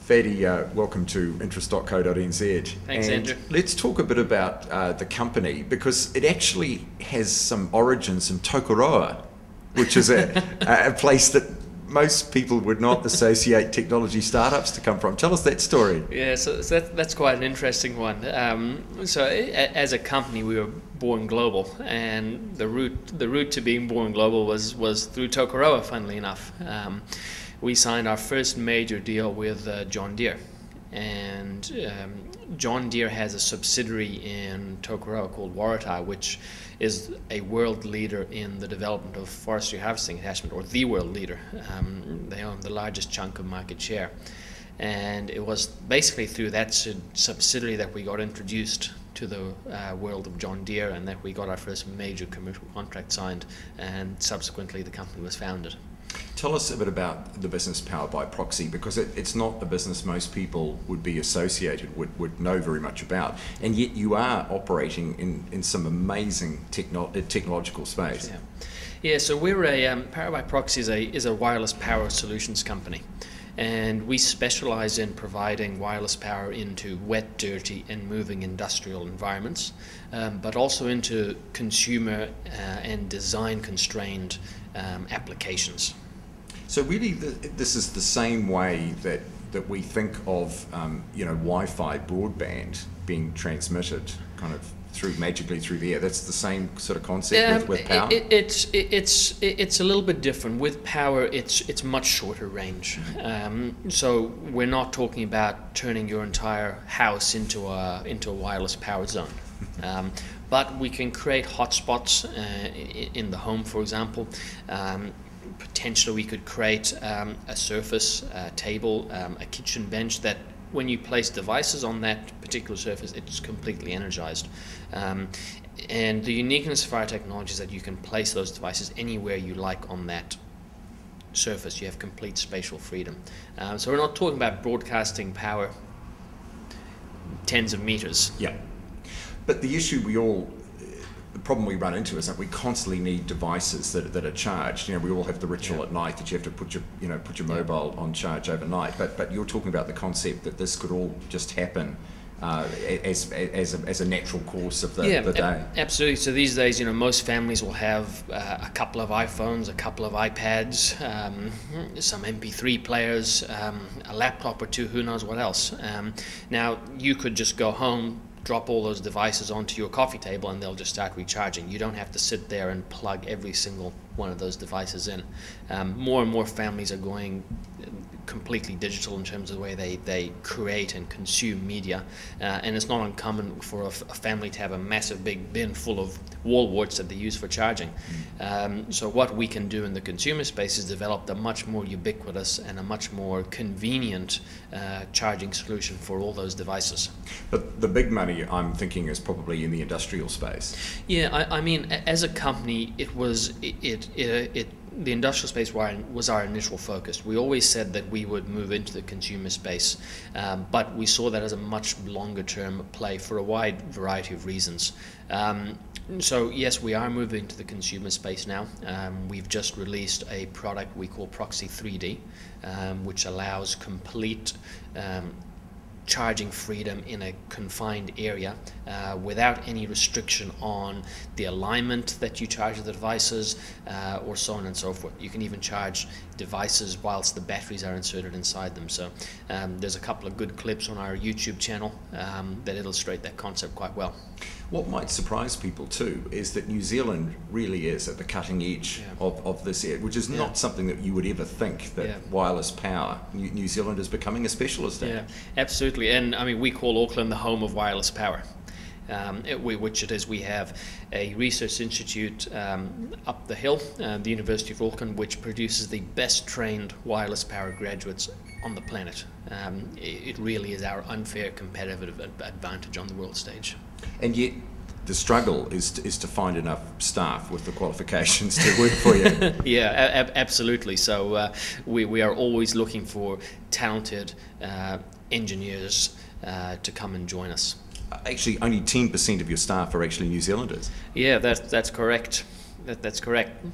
Fady, welcome to interest.co.nz. Thanks, Andrew. Let's talk a bit about the company, because it actually has some origins in Tokoroa, which is a place that most people would not associate technology startups to come from. Tell us that story. Yeah, so that's quite an interesting one. So as a company, we were born global, and the route to being born global was through Tokoroa, funnily enough. We signed our first major deal with John Deere, and John Deere has a subsidiary in Tokoroa called Waratah, which is a world leader in the development of forestry harvesting attachment, or the world leader. They own the largest chunk of market share, and it was basically through that subsidiary that we got introduced to the world of John Deere, and that we got our first major commercial contract signed, and subsequently the company was founded. Tell us a bit about the business PowerbyProxi, because it's not a business most people would be associated, would know very much about, and yet you are operating in some amazing technological space. Yeah, so we're PowerbyProxi is a wireless power solutions company, and we specialize in providing wireless power into wet, dirty and moving industrial environments, but also into consumer and design constrained applications. So really this is the same way that we think of Wi-Fi broadband being transmitted kind of magically through the air. That's the same sort of concept with power? It's a little bit different. With power, it's much shorter range. So we're not talking about turning your entire house into a wireless power zone. But we can create hotspots in the home, for example. Potentially we could create a surface, a table, a kitchen bench that when you place devices on that particular surface, it's completely energized. And the uniqueness of our technology is that you can place those devices anywhere you like on that surface. You have complete spatial freedom. So we're not talking about broadcasting power tens of meters. Yeah. But the issue the problem we run into is that we constantly need devices that are charged. We all have the ritual at night that you have to put your mobile on charge overnight. But you're talking about the concept that this could all just happen as a natural course of the day. Absolutely. So these days, most families will have a couple of iPhones, a couple of iPads, some MP3 players, a laptop or two, who knows what else. Now, you could just go home, drop all those devices onto your coffee table, and they'll just start recharging. You don't have to sit there and plug every single one of those devices in. More and more families are going completely digital in terms of the way they create and consume media, and it's not uncommon for a family to have a massive big bin full of wall warts that they use for charging. So what we can do in the consumer space is develop a much more ubiquitous and a much more convenient charging solution for all those devices. But the big money, I'm thinking, is probably in the industrial space. Yeah, I mean, as a company, the industrial space was our initial focus. We always said that we would move into the consumer space, but we saw that as a much longer term play for a wide variety of reasons. So yes, we are moving to the consumer space now. We've just released a product we call Proxi 3D, which allows complete charging freedom in a confined area without any restriction on the alignment that you charge the devices or so on and so forth. You can even charge devices whilst the batteries are inserted inside them. So there's a couple of good clips on our YouTube channel that illustrate that concept quite well. What might surprise people too is that New Zealand really is at the cutting edge of this area, which is not something that you would ever think that wireless power, New Zealand is becoming a specialist in. Yeah, absolutely. And I mean, we call Auckland the home of wireless power. Which it is. We have a research institute up the hill, the University of Auckland, which produces the best trained wireless power graduates on the planet. It really is our unfair competitive advantage on the world stage. And yet the struggle is to find enough staff with the qualifications to work for you. Yeah, absolutely. So we are always looking for talented engineers to come and join us. Actually, only 10% of your staff are actually New Zealanders. Yeah, that's correct. That's correct.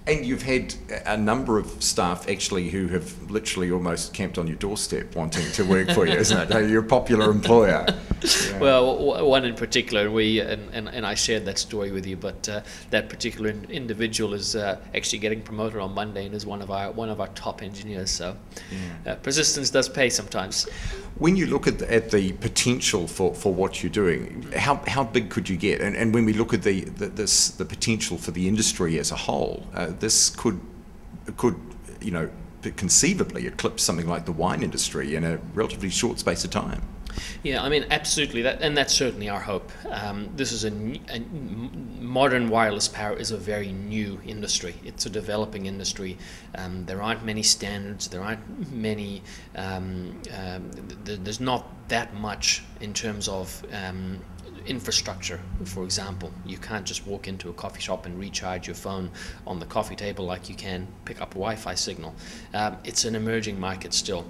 And you've had a number of staff actually who have literally almost camped on your doorstep wanting to work for you, isn't it? You're a popular employer. Yeah. Well, one in particular, and I shared that story with you, but that particular individual is actually getting promoted on Monday and is one of our top engineers. So persistence does pay sometimes. When you look at the potential for what you're doing, how big could you get? And when we look at the potential for the industry as a whole, this could conceivably eclipse something like the wine industry in a relatively short space of time. Yeah, I mean, absolutely, that's certainly our hope. This is modern wireless power is a very new industry. It's a developing industry. There aren't many standards. There aren't many. There's not that much in terms of infrastructure. For example, you can't just walk into a coffee shop and recharge your phone on the coffee table like you can pick up a Wi-Fi signal. It's an emerging market still.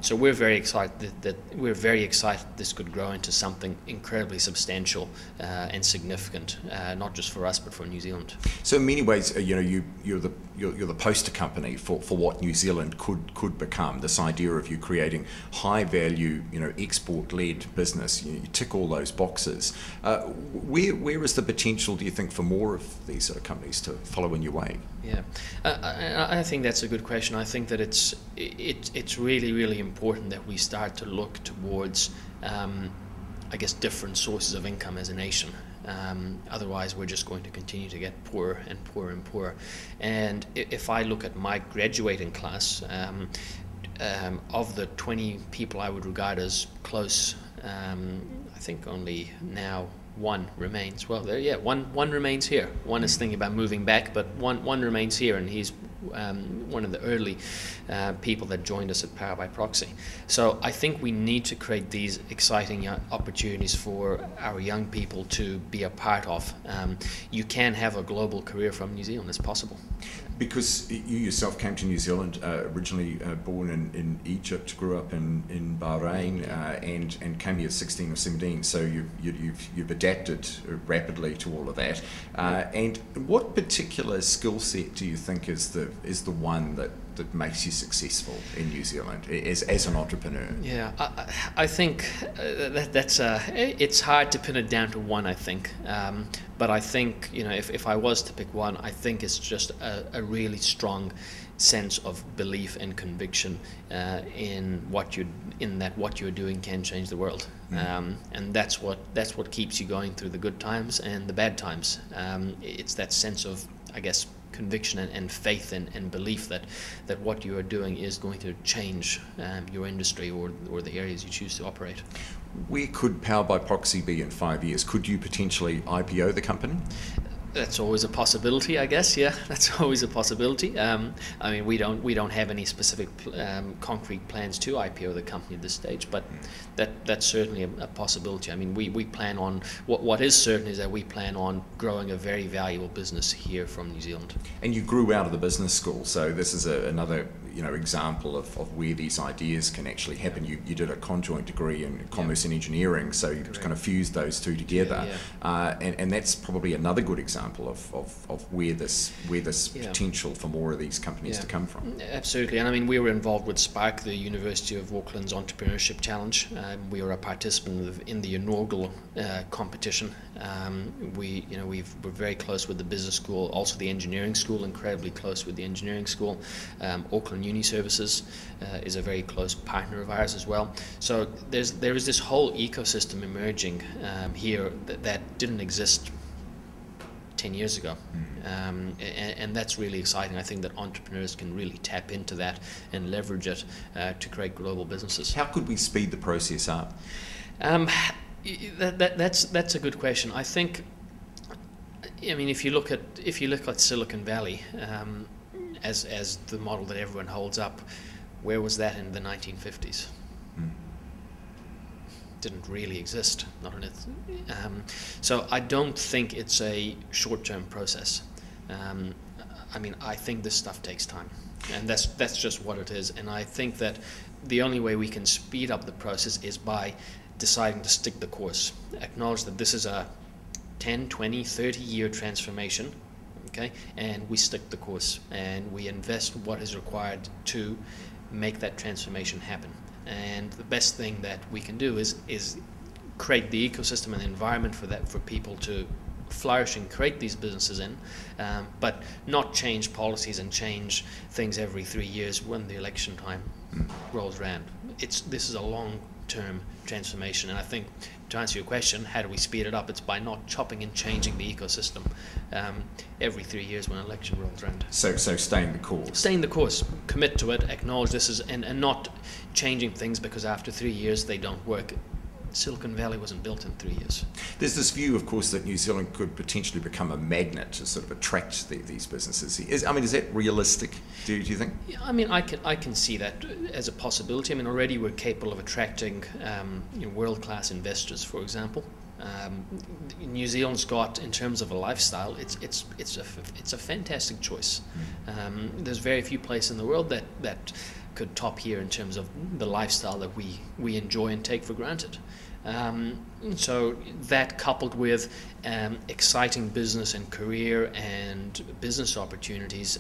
So we're very excited that this could grow into something incredibly substantial and significant, not just for us but for New Zealand. So in many ways, you're the poster company for what New Zealand could become. This idea of you creating high value, export-led business. You tick all those boxes. Where is the potential, do you think, for more of these sort of companies to follow in your way? Yeah, I think that's a good question. I think that it's really important that we start to look towards, different sources of income as a nation. Otherwise, we're just going to continue to get poorer and poorer and poorer. And if I look at my graduating class, of the 20 people I would regard as close, I think only now one remains. Well, one remains here. One is thinking about moving back, but one remains here, and he's one of the early people that joined us at PowerbyProxi. So I think we need to create these exciting opportunities for our young people to be a part of. You can have a global career from New Zealand. It's possible. Because you yourself came to New Zealand, originally born in Egypt, grew up in Bahrain, and came here at 16 or 17. So you've adapted rapidly to all of that. And what particular skill set do you think is the one that makes you successful in New Zealand as an entrepreneur? Yeah, I think it's hard to pin it down to one, I think. But I think, if I was to pick one, I think it's just a really strong sense of belief and conviction in what you're doing can change the world. And that's what keeps you going through the good times and the bad times. It's that sense of, conviction and faith and belief that what you are doing is going to change your industry or the areas you choose to operate. Where could PowerbyProxi be in 5 years? Could you potentially IPO the company? That's always a possibility, I guess. Yeah, that's always a possibility. We don't have any specific concrete plans to IPO the company at this stage, but that's certainly a possibility. We plan on what is certain is that we plan on growing a very valuable business here from New Zealand. And you grew out of the business school, so this is another example of where these ideas can actually happen. You did a conjoint degree in commerce and engineering, so you kind of fused those two together, and that's probably another good example of where this potential for more of these companies to come from. Absolutely, and we were involved with Spark, the University of Auckland's Entrepreneurship Challenge. We were a participant in the inaugural competition. We're very close with the business school, also the engineering school, incredibly close with the engineering school. Auckland Uni Services is a very close partner of ours as well. So there is this whole ecosystem emerging here that didn't exist 10 years ago, and that's really exciting. I think that entrepreneurs can really tap into that and leverage it to create global businesses. How could we speed the process up? That's a good question. I think, if you look at Silicon Valley as the model that everyone holds up, where was that in the 1950s? Didn't really exist, not in it. So I don't think it's a short-term process. I think this stuff takes time, and that's just what it is. And I think that the only way we can speed up the process is by deciding to stick the course, acknowledge that this is a 10, 20, 30-year transformation. okay? And we stick the course, and we invest what is required to make that transformation happen. And the best thing that we can do is create the ecosystem and the environment for people to flourish and create these businesses in, but not change policies and change things every 3 years when the election time rolls around. This is a long-term transformation, and I think, to answer your question, how do we speed it up? It's by not chopping and changing the ecosystem every 3 years when an election rolls around. So staying the course. Staying the course, commit to it, acknowledge this is, and not changing things because after 3 years they don't work. Silicon Valley wasn't built in 3 years. There's this view, of course, that New Zealand could potentially become a magnet to sort of attract these businesses. Is that realistic, do you think? Yeah, I mean, I can see that as a possibility. I mean, already we're capable of attracting world-class investors, for example. New Zealand's got, in terms of a lifestyle, it's a fantastic choice. There's very few places in the world that could top here in terms of the lifestyle that we enjoy and take for granted. So that, coupled with exciting business and career and business opportunities,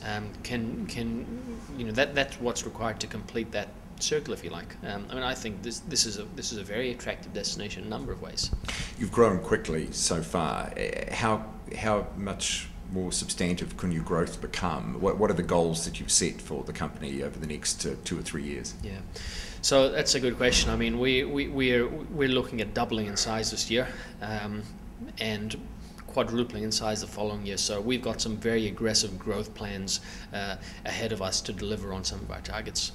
that's what's required to complete that circle, if you like. I mean, I think this is a very attractive destination in a number of ways. You've grown quickly so far. How much more substantive can your growth become? What are the goals that you've set for the company over the next 2 or 3 years? Yeah, so that's a good question. I mean, we're looking at doubling in size this year, and quadrupling in size the following year. So we've got some very aggressive growth plans ahead of us to deliver on some of our targets.